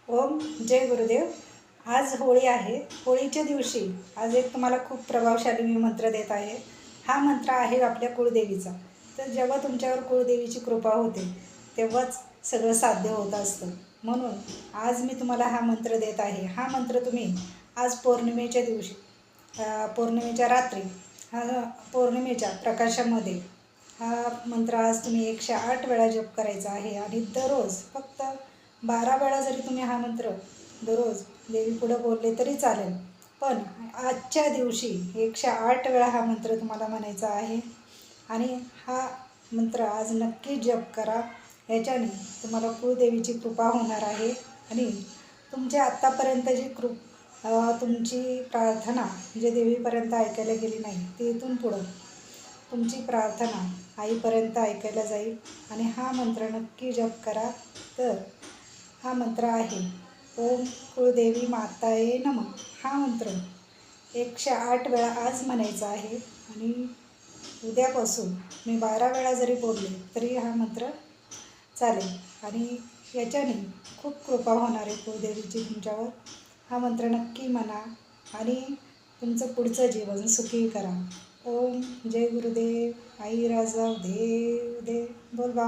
ओम जय गुरुदेव। आज होळी आहे। होळीच्या दिवशी आज एक तुम्हाला खूप प्रभावशाली मी मंत्र देत आहे। हा मंत्र आहे आपल्या कुळदेवीचा। तर जेव्हा तुमच्यावर कुळदेवीची कृपा होते तेव्हाच सगळं साध्य होत असतं। म्हणून आज मी तुम्हाला हा मंत्र देत आहे। हा मंत्र तुम्ही आज पौर्णिमेच्या दिवशी पौर्णिमेच्या रात्री पौर्णिमेच्या प्रकाशामध्ये हा मंत्र आज तुम्ही 108 वेळा जप करायचा आहे। आणि दररोज फक्त 12 वेळा जरी तुम्ही हा मंत्र दररोज देवीपुढं बोलले तरी चालेल, पण आजच्या दिवशी 108 वेळा हा मंत्र तुम्हाला म्हणायचा आहे। आणि हा मंत्र आज नक्की जप करा। याच्याने तुम्हाला कुळदेवीची कृपा होणार आहे। आणि तुमची आत्तापर्यंत जी तुमची प्रार्थना जे देवीपर्यंत ऐकायला गेली नाही ती इथून पुढं तुमची प्रार्थना आईपर्यंत ऐकायला जाईल। आणि हा मंत्र नक्की जप करा। तर हा मंत्र आहे ओम कुळदेवी माताये नमः। हा मंत्र 108 वेळा आज म्हणायचा आहे। आणि उद्यापासून मी 12 वेळा जरी बोलले तरी हा मंत्र चालेल। आणि याच्याने खूप कृपा होणार आहे कुळदेवीची तुमच्यावर। हा मंत्र नक्की म्हणा आणि तुमचं पुढचं जीवन सुखी करा। ओम जय गुरुदेव। आई राजा देव देव बोल बा।